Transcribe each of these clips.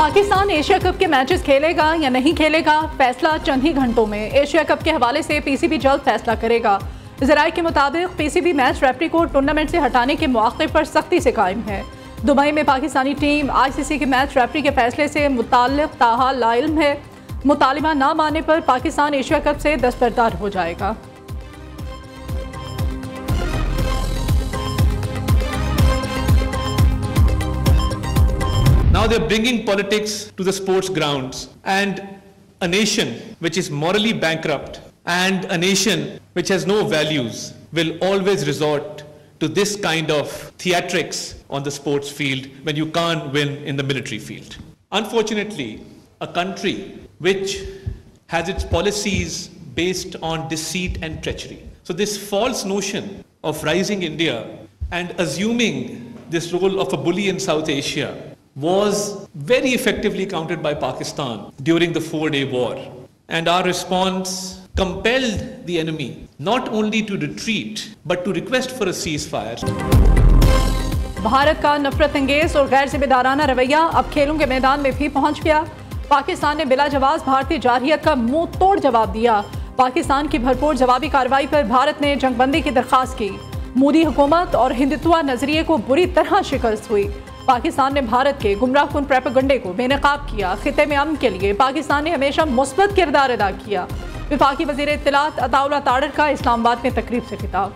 Pakistan Asia cup के matches खेलेगा या नहीं खेलेगा, फैसला चंद ही घंटों में। एशिया कप के हवाले से पीसीबी जल्द फैसला करेगा। ज़राए के मुताबिक पीसीबी मैच रेफरी को टूर्नामेंट से हटाने के मौके पर सख्ती से कायम है। दुबई में पाकिस्तानी टीम आईसीसी के मैच रेफरी के फैसले से मुताल्लिक़ ताहाल लाइल्म है। मुतालिबा ना मानने पर पाकिस्तान एशिया कप से दस्तबरदार हो जाएगा। Now they're bringing politics to the sports grounds, and a nation which is morally bankrupt and a nation which has no values will always resort to this kind of theatrics on the sports field when you can't win in the military field. Unfortunately, a country which has its policies based on deceit and treachery. So this false notion of rising India and assuming this role of a bully in South Asia was very effectively countered by Pakistan during the 4-day war. And our response compelled the enemy not only to retreat but to request for a ceasefire. Bharat का नफरत अंगेज और गैर जिम्मेदाराना रवैया अब खेलों के मैदान में भी पहुंच गया। पाकिस्तान ने बिला जवाब भारतीय जारहियत का मुंह तोड़ जवाब दिया। पाकिस्तान की भरपूर जवाबी कार्रवाई पर भारत ने जंगबंदी की दरख्वास्त की। मोदी हुकूमत और हिंदुत्व नजरिए को बुरी तरह शिकस्त हुई। पाकिस्तान ने भारत के गुमराहकुन प्रोपेगेंडे को बेनकाब किया। खिते में अमन के लिए पाकिस्तान ने हमेशा मुस्बत किरदार अदा किया। वफाकी वज़ीर इत्तलात अताउल्लाह ताडर का इस्लामाबाद में तकरीब से खिताब।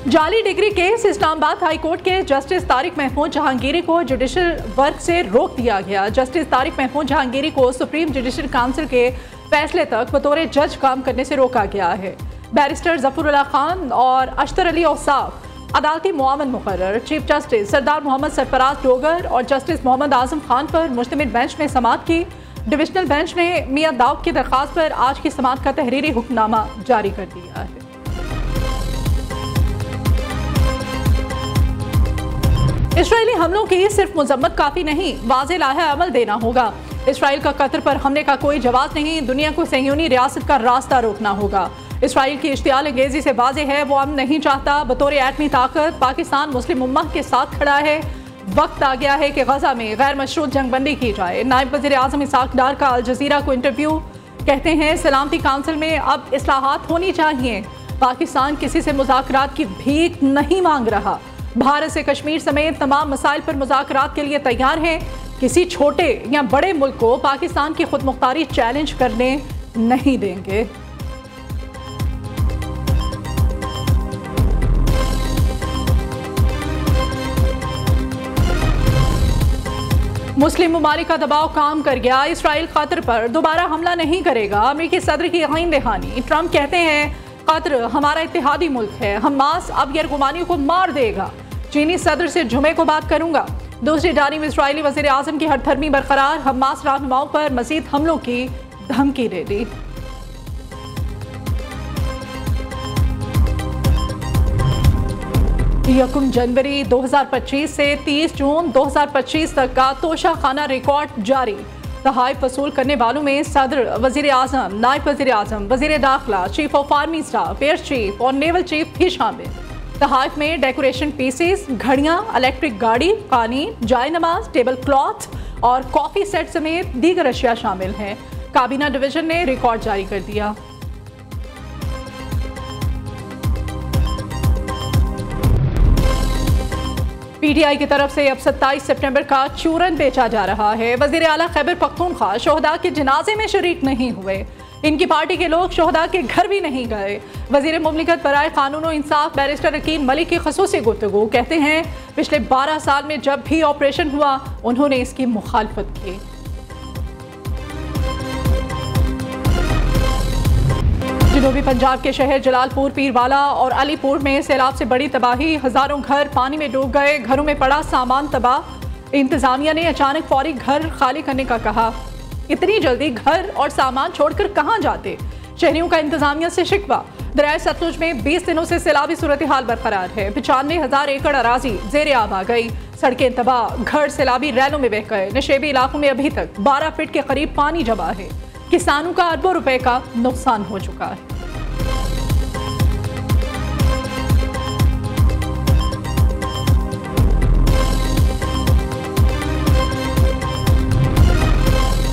जाली degree case Islamabad high court के जस्टिस तारिक महमूद जहांगीरी को जुडिशल वर्क से रोक दिया गया। जस्टिस तारिक महमूद जहांगीरी को सुप्रीम जुडिशल काउंसिल के फैसले तक बतौर जज काम करने से रोका गया है। बैरिस्टर ज़फ़रुल्लाह खान और अख्तर अली औसाफ अदालती मुआवन मुकर्रर। चीफ जस्टिस सरदार मोहम्मद सरफराज डोगर और जस्टिस मोहम्मद आजम खान पर मुश्तमिल बेंच ने समाअत की। डिविजनल बेंच ने मियां दाऊद की दरख्वास्त पर आज की समाअत का तहरीरी हुक्मनामा जारी कर दिया है। इसराइली हमलों की सिर्फ मजम्मत काफ़ी नहीं, वाज़े लाहे अमल देना होगा। इसराइल का कतर पर हमले का कोई जवाब नहीं, दुनिया को सहयूनी रियासत का रास्ता रोकना होगा। इसराइल की इश्तियाल अंगेजी से वाज़े है वो अमन नहीं चाहता। बतौर एटमी ताकत पाकिस्तान मुस्लिम उम्मह के साथ खड़ा है। वक्त आ गया है कि गजा में गैर मशरूत जंगबंदी की जाए। नायब वज़ीर आज़म इसहाक डार का अल जज़ीरा को इंटरव्यू। कहते हैं सलामती काउंसिल में अब इस्लाहात होनी चाहिए। पाकिस्तान किसी से मुज़ाकरात की भीख नहीं मांग रहा। भारत से कश्मीर समेत तमाम मसाइल पर मुज़ाकरात के लिए तैयार हैं। किसी छोटे या बड़े मुल्क को पाकिस्तान की खुदमुख्तारी चैलेंज करने नहीं देंगे। मुस्लिम ममालिक का दबाव काम कर गया। इसराइल कतर पर दोबारा हमला नहीं करेगा। अमेरिकी सदर की यकीन दहानी। ट्रंप कहते हैं कतर हमारा इत्तेहादी मुल्क है, हमास अब यरगुमानी को मार देगा। चीनी सदर से जुमे को बात करूंगा। दूसरी जानिब इजरायली वज़ीर आज़म की हरथर्मी बरकरार। हमास रहनुमाओं पर मज़ीद हमलों की धमकी दे दी। यकम जनवरी 2025 से 30 जून 2025 तक का तोशा खाना रिकॉर्ड जारी। तहाइफ वसूल करने वालों में सदर, वज़ीर आज़म, नायब वज़ीर आज़म, वज़ीर दाखिला, chief of army staff, air chief और नेवल चीफ भी शामिल। तहाइफ में डेकोरेशन पीसेस, घड़ियाँ, इलेक्ट्रिक गाड़ी, पानी, जाय नमाज, टेबल क्लॉथ और कॉफ़ी सेट समेत दीगर अशिया शामिल हैं। काबीना डिवीजन ने रिकॉर्ड जारी कर दिया। पीटीआई की तरफ से अब 27 सितंबर का चूरन बेचा जा रहा है। वज़ीर आला खैबर पख्तूनख्वा शोहदा के जनाजे में शरीक नहीं हुए। इनकी पार्टी के लोग शोहदा के घर भी नहीं गए। वज़ीर मुमलिकत बराए कानून और इंसाफ बैरिस्टर अकील मलिक की ख़ुसूसी गुफ्तगू। कहते हैं पिछले 12 साल में जब भी ऑपरेशन हुआ उन्होंने इसकी मुखालफत की। जनूबी पंजाब के शहर जलालपुर, पीरवाला और अलीपुर में सैलाब से बड़ी तबाही। हज़ारों घर पानी में डूब गए। घरों में पड़ा सामान तबाह। इंतज़ामिया ने अचानक फौरी घर खाली करने का कहा। इतनी जल्दी घर और सामान छोड़कर कहाँ जाते? शहरियों का इंतज़ामिया से शिकवा। दरियाए सतलुज में 20 दिनों से सैलाबी सूरत हाल बरकरार है। 95,000 एकड़ अराजी ज़ेरे आब आ गई। सड़कें तबाह, घर सैलाबी रैलों में बह गए। नशेबी इलाकों में अभी तक 12 फीट के करीब पानी जमा है। किसानों का अरबों रुपए का नुकसान हो चुका है।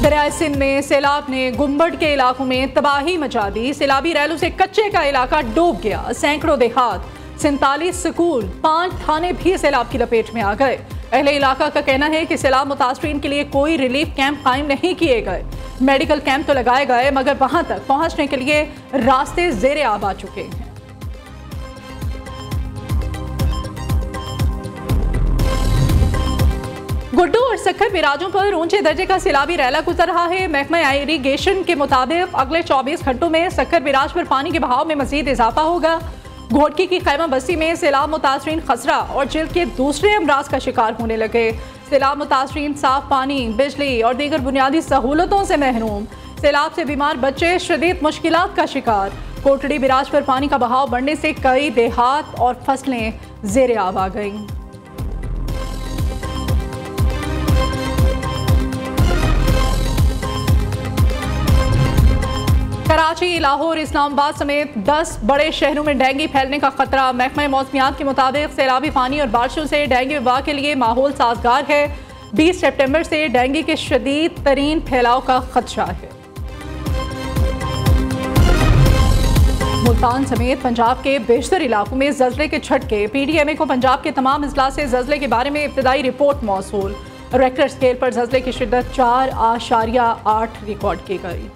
दरियाए सिंध में सैलाब ने गुम्बड के इलाकों में तबाही मचा दी। सैलाबी रैलों से कच्चे का इलाका डूब गया। सैकड़ों देहात, 47 स्कूल, 5 थाने भी सैलाब की लपेट में आ गए। अहले इलाका का कहना है कि सैलाब मुतासरीन के लिए कोई रिलीफ कैंप कायम नहीं किए गए। मेडिकल कैंप तो लगाए गए मगर वहां तक पहुंचने के लिए रास्ते ज़ेरे आब आ चुके हैं। गुड्डू और सक्खर बिराजों पर ऊंचे दर्जे का सैलाबी रैला गुजर रहा है। महकमा इरिगेशन के मुताबिक अगले 24 घंटों में सक्खर बिराज पर पानी के बहाव में मजीद इजाफा होगा। घोटकी की खैमा बस्ती में सैलाब मुतासरीन खसरा और जिल्द के दूसरे अमराज का शिकार होने लगे। सैलाब मुतासरीन साफ पानी, बिजली और दीगर बुनियादी सहूलतों से महरूम। सैलाब से बीमार बच्चे शदीद मुश्किलात का शिकार। कोटड़ी बिराज पर पानी का बहाव बढ़ने से कई देहात और फसलें ज़ेरे आब आ गईं। कराची, लाहौर, इस्लामाबाद समेत 10 बड़े शहरों में डेंगू फैलने का खतरा। महकमा मौसमियात के मुताबिक सैलाबी पानी और बारिशों से डेंगू वबा के लिए माहौल साजगार है। 20 सितंबर से डेंगू के शदीद तरीन फैलाव का खदशा है। मुल्तान समेत पंजाब के बेशतर इलाकों में जल्जले के झटके। PDMA को पंजाब के तमाम अजला से जल्जले के बारे में इब्तदाई रिपोर्ट मौसूल। रेक्टर स्केल पर जल्जले की शिद्दत 4.8 रिकॉर्ड की गई।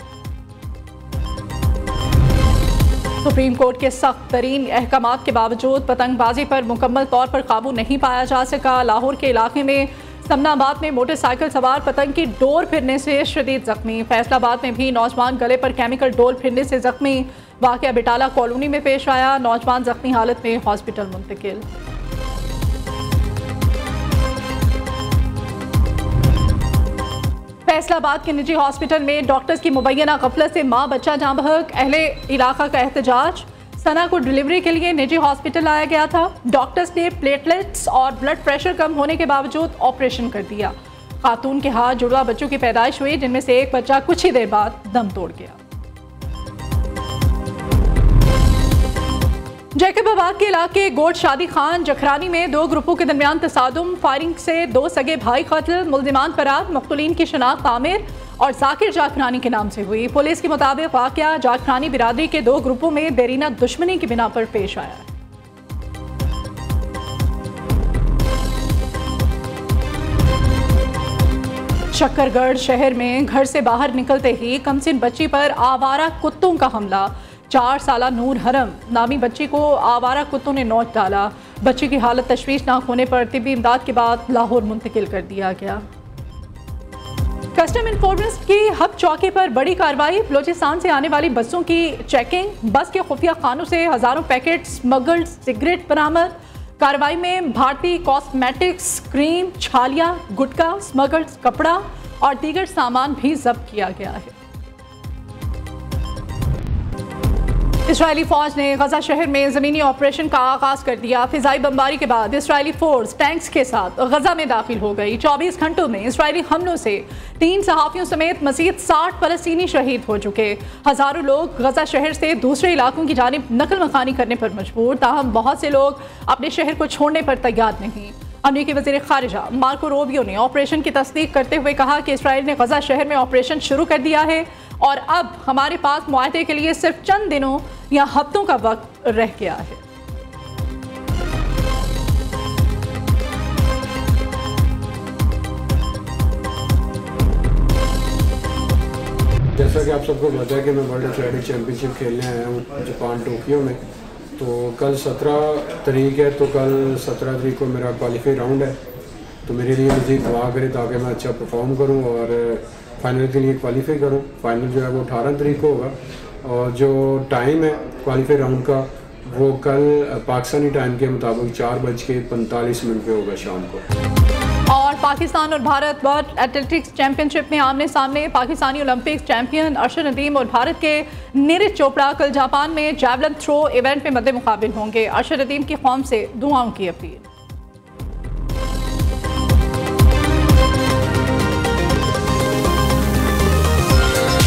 सुप्रीम कोर्ट के सख्त तरीन अहकामात के बावजूद पतंगबाजी पर मुकम्मल तौर पर काबू नहीं पाया जा सका। लाहौर के इलाके में समनाबाद में मोटरसाइकिल सवार पतंग की डोर फिरने से शदीद जख्मी। फैसलाबाद में भी नौजवान गले पर केमिकल डोर फिरने से जख्मी। वाक़या बिटाला कॉलोनी में पेश आया। नौजवान जख्मी हालत में हॉस्पिटल मुंतकिल। फैसलाबाद के निजी हॉस्पिटल में डॉक्टर्स की मुबैना गफलत से मां बच्चा जाँ बहक। अहले इलाका का एहतजाज। सना को डिलीवरी के लिए निजी हॉस्पिटल लाया गया था। डॉक्टर्स ने प्लेटलेट्स और ब्लड प्रेशर कम होने के बावजूद ऑपरेशन कर दिया। खातून के हाथ जुड़वा बच्चों की पैदाइश हुई, जिनमें से एक बच्चा कुछ ही देर बाद दम तोड़ गया। जैकबाबाद के इलाके गोट शादी खान जखरानी में 2 ग्रुपों के दरमियान तसादुम। फायरिंग से 2 सगे भाई कत्ल। मुल्जिमान फरार। मक़तूलीन की शनाख्त आमिर और जाकिर जाखरानी के नाम से हुई। पुलिस के मुताबिक वाक़या जाखरानी बिरादरी के 2 ग्रुपों में देरीना दुश्मनी की बिना पर पेश आया है। शक्करगढ़ शहर में घर से बाहर निकलते ही कमसिन बच्ची पर आवारा कुत्तों का हमला। 4 साला नूर हरम नामी बच्ची को आवारा कुत्तों ने नोच डाला। बच्ची की हालत तशवीशनाक होने पर तिब्बी इमदाद के बाद लाहौर मुंतकिल कर दिया गया। कस्टम इंफोर्समेंट की हब चौकी पर बड़ी कार्रवाई। बलोचिस्तान से आने वाली बसों की चेकिंग। बस के खुफिया खानों से हजारों पैकेट स्मगल्ड सिगरेट बरामद। कार्रवाई में भारतीय कॉस्मेटिक्स, क्रीम, छालिया, गुटखा, स्मगल्ड कपड़ा और दीगर सामान भी जब्त किया गया है। इजरायली फौज ने गजा शहर में ज़मीनी ऑपरेशन का आगाज कर दिया। फिजाई बमबारी के बाद इजरायली फोर्स टैंक्स के साथ गजा में दाखिल हो गई। 24 घंटों में इजरायली हमलों से 3 सहाफ़ियों समेत मज़ीद 60 फ़लस्तीनी शहीद हो चुके। हज़ारों लोग गजा शहर से दूसरे इलाकों की जानिब नकल मकानी करने पर मजबूर। ताहम बहुत से लोग अपने शहर को छोड़ने पर तैयार नहीं। अमेरिकी वज़ीर ख़ारिजा मार्को रूबियो ने ऑपरेशन की तस्दीक करते हुए कहा कि इसराइल ने गजा शहर में ऑपरेशन शुरू कर दिया है और अब हमारे पास मुआहदे के लिए सिर्फ चंद दिनों या हफ्तों का वक्त रह गया है। जैसा कि आप सबको पता है कि मैं वर्ल्ड एथलेटिक चैम्पियनशिप खेलने आया हूँ जापान टोक्यो में। तो कल 17 तारीख है, तो कल 17 तारीख को मेरा क्वालिफाई राउंड है। तो मेरे लिए मज़ीद दुआ करें ताकि मैं अच्छा परफॉर्म करूँ और फाइनल के लिए क्वालिफाई करूँ। फाइनल जो है वो 18 तारीख को होगा और जो टाइम है क्वालिफाई राउंड का वो कल पाकिस्तानी टाइम के मुताबिक 4:45 पे होगा शाम को। और पाकिस्तान और भारत वर्ल्ड एथलेटिक्स चैंपियनशिप में आमने सामने। पाकिस्तानी ओलंपिक चैंपियन अरशद नदीम और भारत के नीरज चोपड़ा कल जापान में जैवलिन थ्रो इवेंट में मद्दे मुकाबिल होंगे। अरशद नदीम की कौम से दुआओं की अपील।